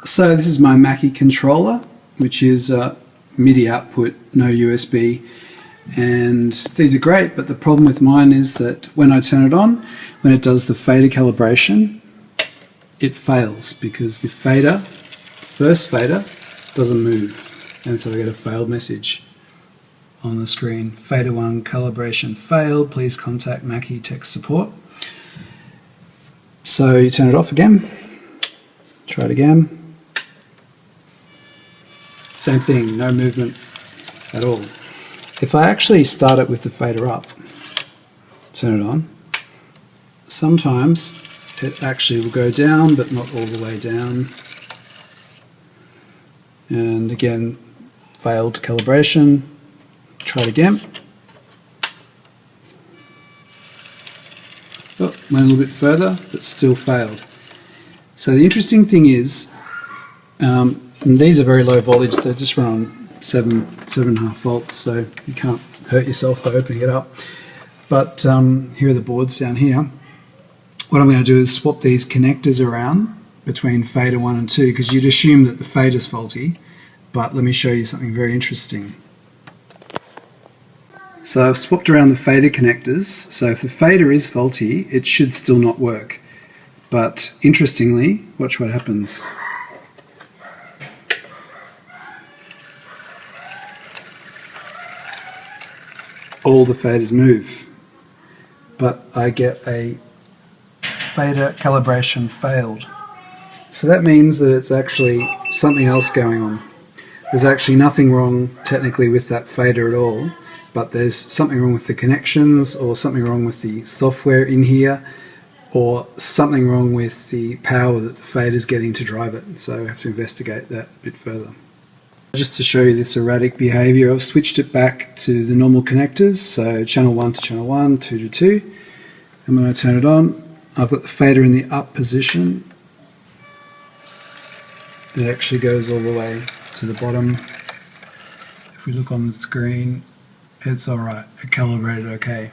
So this is my Mackie controller, which is MIDI output, no USB, and these are great, but the problem with mine is that when I turn it on, when it does the fader calibration, it fails because the first fader doesn't move, and so I get a failed message on the screen. Fader 1 calibration failed, please contact Mackie tech support. So you turn it off again, try it again. Same thing, no movement at all. If I actually start it with the fader up, turn it on, sometimes it actually will go down, but not all the way down. And again, failed calibration. Try it again. Oh, went a little bit further, but still failed. So the interesting thing is, and these are very low voltage, they just run on 7.5 volts, so you can't hurt yourself by opening it up. But here are the boards down here. What I'm going to do is swap these connectors around between fader 1 and 2, because you'd assume that the fader's faulty, but let me show you something very interesting. So I've swapped around the fader connectors, so if the fader is faulty, it should still not work. But interestingly, watch what happens. All the faders move, but I get a fader calibration failed. So that means that it's actually something else going on. There's actually nothing wrong technically with that fader at all, but there's something wrong with the connections, or something wrong with the software in here, or something wrong with the power that the fader's getting to drive it. So I have to investigate that a bit further. Just to show you this erratic behavior, I've switched it back to the normal connectors, so channel 1 to channel 1, 2 to 2, and when I turn it on, I've got the fader in the up position. It actually goes all the way to the bottom. If we look on the screen, it's alright, it calibrated okay.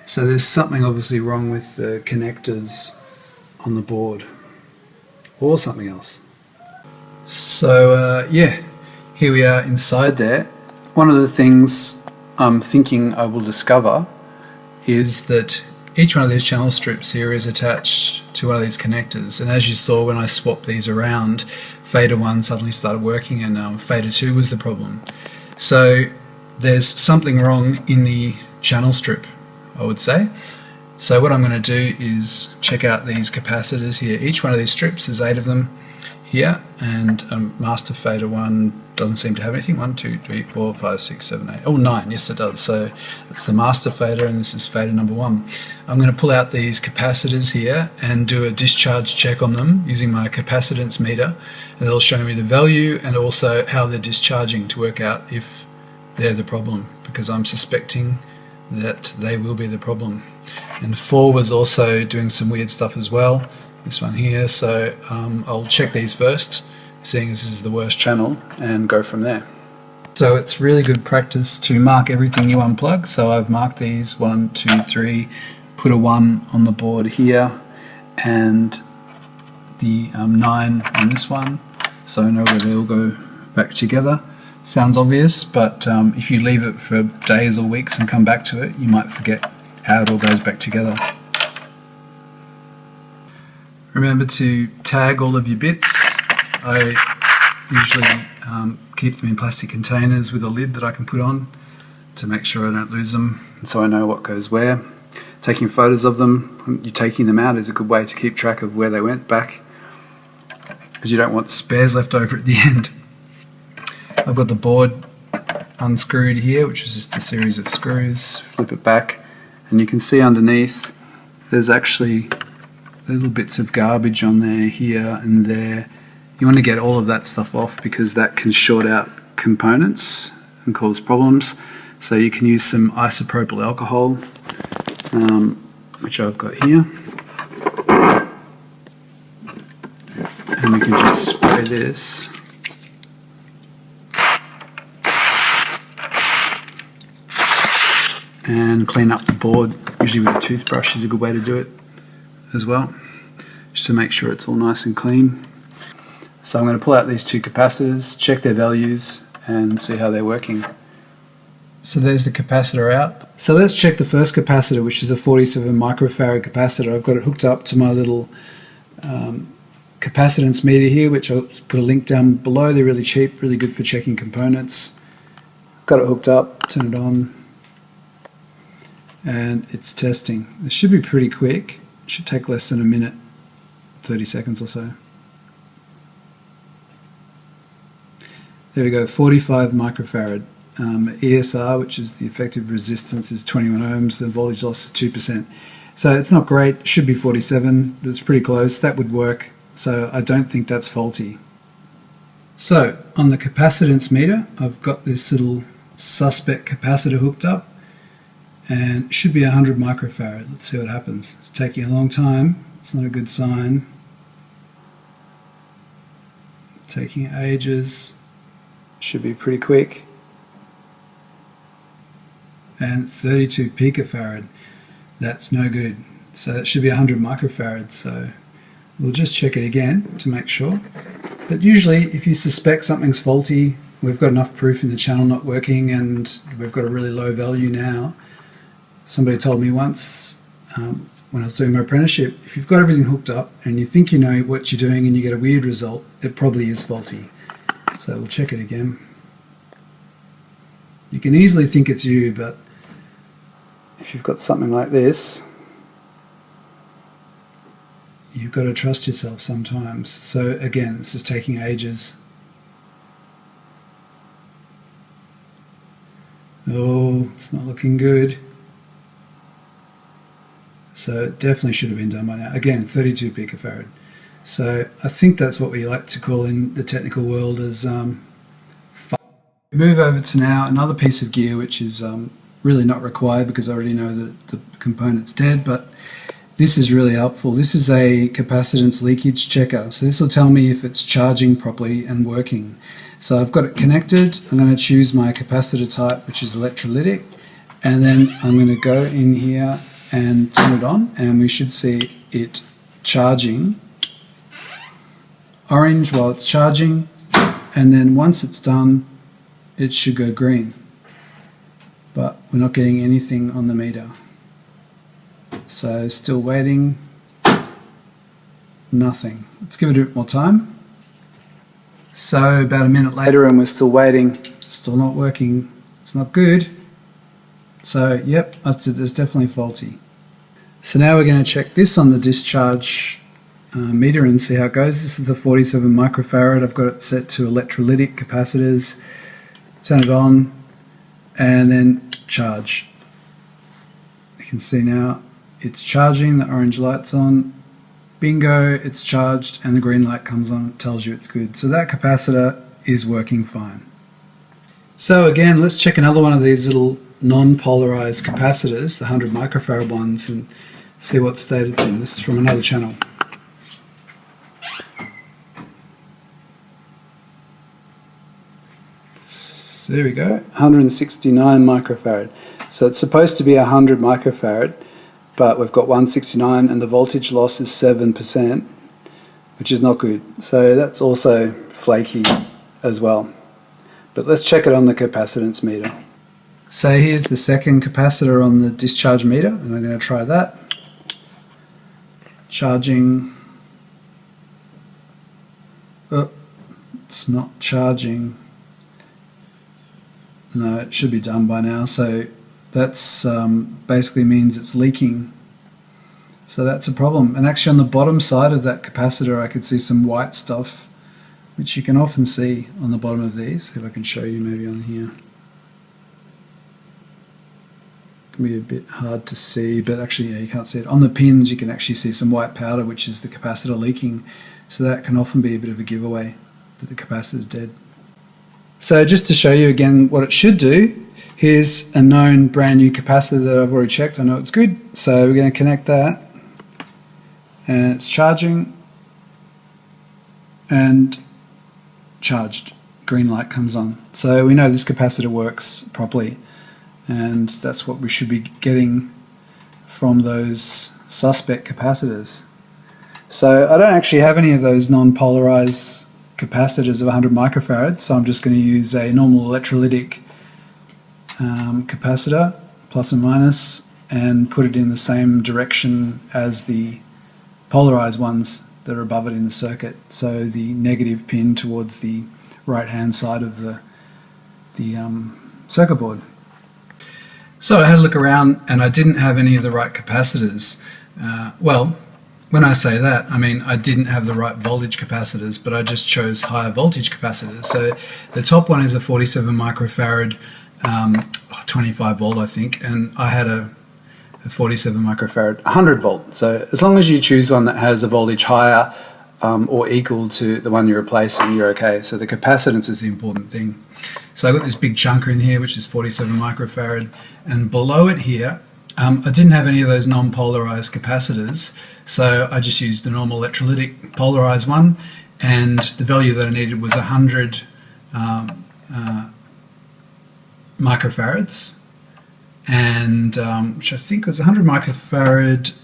So there's something obviously wrong with the connectors on the board, or something else. So yeah, here we are inside there. One of the things I'm thinking I will discover is that each one of these channel strips here is attached to one of these connectors, and as you saw when I swapped these around, fader 1 suddenly started working and fader 2 was the problem. So there's something wrong in the channel strip, I would say. So what I'm going to do is check out these capacitors here. Each one of these strips, there's 8 of them here, and master fader 1 doesn't seem to have anything. 1, 2, 3, 4, 5, 6, 7, 8. Oh, 9, yes it does. So it's the master fader, and this is fader number 1. I'm going to pull out these capacitors here and do a discharge check on them using my capacitance meter, and it'll show me the value and also how they're discharging to work out if they're the problem, because I'm suspecting that they will be the problem. And 4 was also doing some weird stuff as well, this one here, so I'll check these first, seeing as this is the worst channel, and go from there. So it's really good practice to mark everything you unplug. So I've marked these 1, 2, 3, put a 1 on the board here, and the 9 on this one, so I know where they all go back together. Sounds obvious, but if you leave it for days or weeks and come back to it, you might forget how it all goes back together. Remember to tag all of your bits. I usually keep them in plastic containers with a lid that I can put on to make sure I don't lose them, and so I know what goes where. Taking photos of them, when you're taking them out, is a good way to keep track of where they went back, because you don't want spares left over at the end. I've got the board unscrewed here, which is just a series of screws. Flip it back, and you can see underneath there's actually little bits of garbage on there, here and there. You want to get all of that stuff off, because that can short out components and cause problems. So you can use some isopropyl alcohol, which I've got here, and we can just spray this. And clean up the board. Usually with a toothbrush is a good way to do it as well, just to make sure it's all nice and clean. So I'm going to pull out these two capacitors, check their values, and see how they're working. So there's the capacitor out. So let's check the first capacitor, which is a 47 microfarad capacitor. I've got it hooked up to my little capacitance meter here, which I'll put a link down below. They're really cheap, really good for checking components. Got it hooked up, turn it on, and it's testing. It should be pretty quick. It should take less than a minute, 30 seconds or so. There we go, 45 microfarad. ESR, which is the effective resistance, is 21 ohms, and voltage loss is 2%. So it's not great, it should be 47, but it's pretty close. That would work, so I don't think that's faulty. So on the capacitance meter, I've got this little suspect capacitor hooked up, and it should be 100 microfarad. Let's see what happens. It's taking a long time, it's not a good sign. Taking ages, should be pretty quick. And 32 picofarad, that's no good. So it should be 100 microfarad, so we'll just check it again to make sure. But usually if you suspect something's faulty, we've got enough proof in the channel not working and we've got a really low value now. Somebody told me once when I was doing my apprenticeship, if you've got everything hooked up and you think you know what you're doing and you get a weird result, it probably is faulty. So we'll check it again. You can easily think it's you, but if you've got something like this, you've got to trust yourself sometimes. So again, this is taking ages. Oh, it's not looking good. So it definitely should have been done by now. Again, 32 picofarad. So I think that's what we like to call in the technical world as move over to now another piece of gear which is really not required because I already know that the component's dead, but this is really helpful. This is a capacitance leakage checker. So this will tell me if it's charging properly and working. So I've got it connected. I'm going to choose my capacitor type, which is electrolytic, and then I'm going to go in here and turn it on, and we should see it charging. Orange while it's charging, and then once it's done, it should go green. But we're not getting anything on the meter. So still waiting. Nothing. Let's give it a bit more time. So about a minute later and we're still waiting. It's still not working. It's not good. So yep, that's it. It's definitely faulty. So now we're going to check this on the discharge meter and see how it goes. This is the 47 microfarad. I've got it set to electrolytic capacitors. Turn it on and then charge. You can see now it's charging, the orange light's on. Bingo, it's charged, and the green light comes on, it tells you it's good. So that capacitor is working fine. So again, let's check another one of these little non-polarized capacitors, the 100 microfarad ones, and see what state it's in. This is from another channel. So there we go, 169 microfarad. So it's supposed to be 100 microfarad, but we've got 169 and the voltage loss is 7%, which is not good. So that's also flaky as well. But let's check it on the capacitance meter. So here's the second capacitor on the discharge meter, and I'm going to try that. Charging. Oh, it's not charging. No, it should be done by now. So that's basically means it's leaking. So that's a problem. And actually on the bottom side of that capacitor I could see some white stuff, which you can often see on the bottom of these. See if I can show you maybe on here. It can be a bit hard to see, but actually yeah, you can't see it. On the pins you can actually see some white powder, which is the capacitor leaking. So that can often be a bit of a giveaway that the capacitor is dead. So just to show you again what it should do, here's a known brand new capacitor that I've already checked. I know it's good. So we're going to connect that, and it's charging and charged. Green light comes on. So we know this capacitor works properly, and that's what we should be getting from those suspect capacitors. So I don't actually have any of those non-polarized capacitors of 100 microfarads, so I'm just going to use a normal electrolytic capacitor, plus and minus, and put it in the same direction as the polarized ones that are above it in the circuit, so the negative pin towards the right hand side of the circuit board. So I had a look around and I didn't have any of the right capacitors. Well, when I say that, I mean I didn't have the right voltage capacitors, but I just chose higher voltage capacitors. So the top one is a 47 microfarad, 25 volt I think, and I had a 47 microfarad 100 volt. So as long as you choose one that has a voltage higher or equal to the one you're replacing, you're okay. So the capacitance is the important thing. So I've got this big chunker in here which is 47 microfarad, and below it here I didn't have any of those non-polarized capacitors, so I just used the normal electrolytic polarized one, and the value that I needed was 100 microfarads, and which I think was 100 microfarad,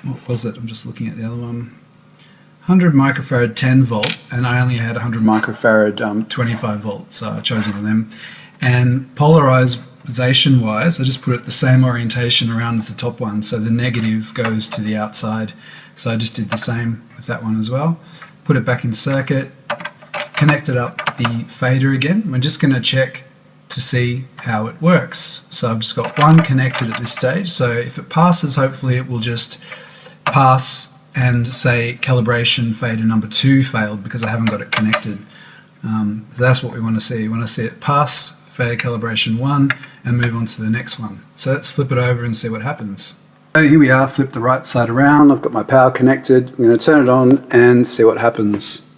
what was it? I'm just looking at the other one. 100 microfarad 10 volt, and I only had 100 microfarad 25 volt, so I chose one of them. And polarization wise, I just put it the same orientation around as the top one, so the negative goes to the outside. So I just did the same with that one as well. Put it back in circuit, connected up the fader again. We're just going to check to see how it works. So I've just got one connected at this stage, so if it passes, hopefully it will just pass and say calibration fader number 2 failed because I haven't got it connected. That's what we want to see. We want to see it pass fader calibration 1 and move on to the next one. So let's flip it over and see what happens. So here we are, flip the right side around. I've got my power connected. I'm going to turn it on and see what happens.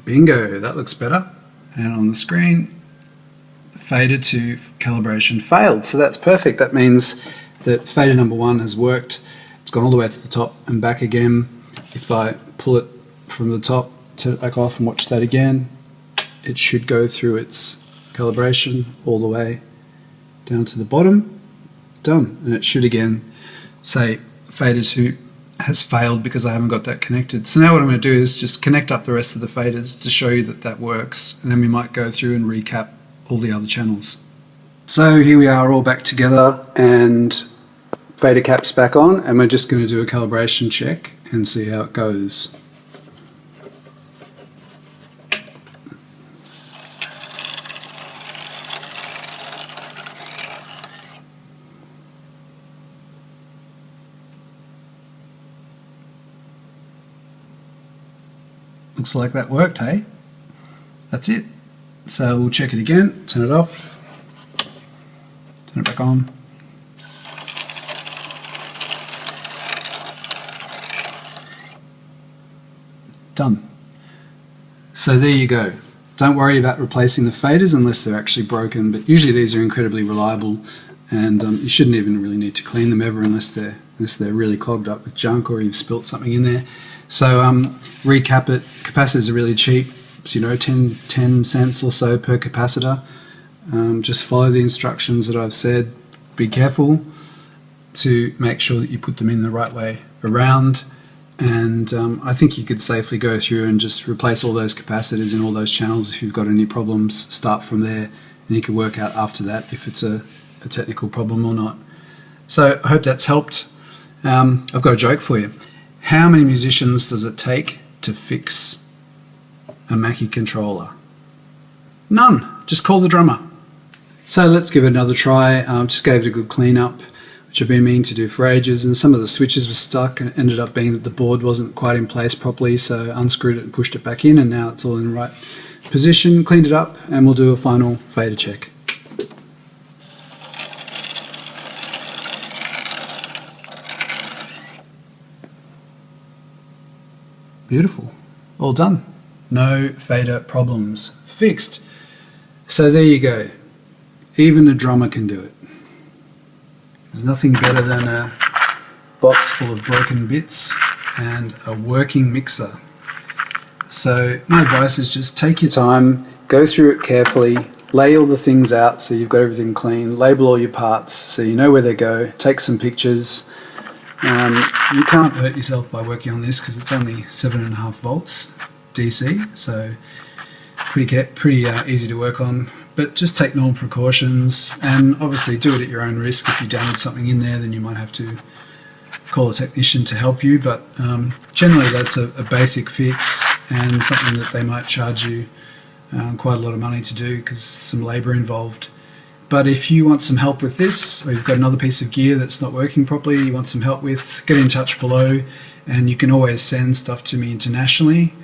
Bingo, that looks better. And on the screen, fader 2 calibration failed. So that's perfect. That means that fader number 1 has worked. It's gone all the way to the top and back again. If I pull it from the top, turn it back off and watch that again, it should go through its calibration all the way down to the bottom. Done. And it should again say fader 2 has failed because I haven't got that connected. So now what I'm going to do is just connect up the rest of the faders to show you that that works, and then we might go through and recap all the other channels. So here we are all back together, and fader cap's back on, and we're just going to do a calibration check and see how it goes. Looks like that worked, hey? That's it. So we'll check it again, turn it off, turn it back on. Done. So there you go. Don't worry about replacing the faders unless they're actually broken, but usually these are incredibly reliable, and you shouldn't even really need to clean them ever unless they're really clogged up with junk or you've spilt something in there. So recap it. Capacitors are really cheap, so 10 cents or so per capacitor. Just follow the instructions that I've said. Be careful to make sure that you put them in the right way around, and I think you could safely go through and just replace all those capacitors in all those channels. If you've got any problems, start from there, and you can work out after that if it's a technical problem or not. So I hope that's helped. I've got a joke for you. How many musicians does it take to fix a Mackie controller? None. Just call the drummer. So let's give it another try. Just gave it a good clean up, which I've been meaning to do for ages, and some of the switches were stuck, and it ended up being that the board wasn't quite in place properly, so unscrewed it and pushed it back in, and now it's all in the right position. Cleaned it up, and we'll do a final fader check. Beautiful. All done. No fader problems. Fixed. So there you go. Even a drummer can do it. There's nothing better than a box full of broken bits and a working mixer. So my advice is just take your time, go through it carefully, lay all the things out so you've got everything clean, label all your parts so you know where they go, take some pictures, You can't hurt yourself by working on this because it's only 7.5 volts DC, so pretty easy to work on. But just take normal precautions, and obviously do it at your own risk. If you damage something in there, then you might have to call a technician to help you, but generally that's a basic fix and something that they might charge you quite a lot of money to do because there's some labour involved. But if you want some help with this, or you've got another piece of gear that's not working properly you want some help with, get in touch below, and you can always send stuff to me internationally.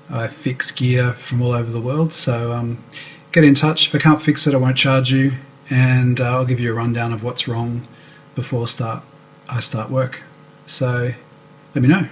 I fix gear from all over the world, so get in touch. If I can't fix it, I won't charge you, and I'll give you a rundown of what's wrong before I start work. So let me know.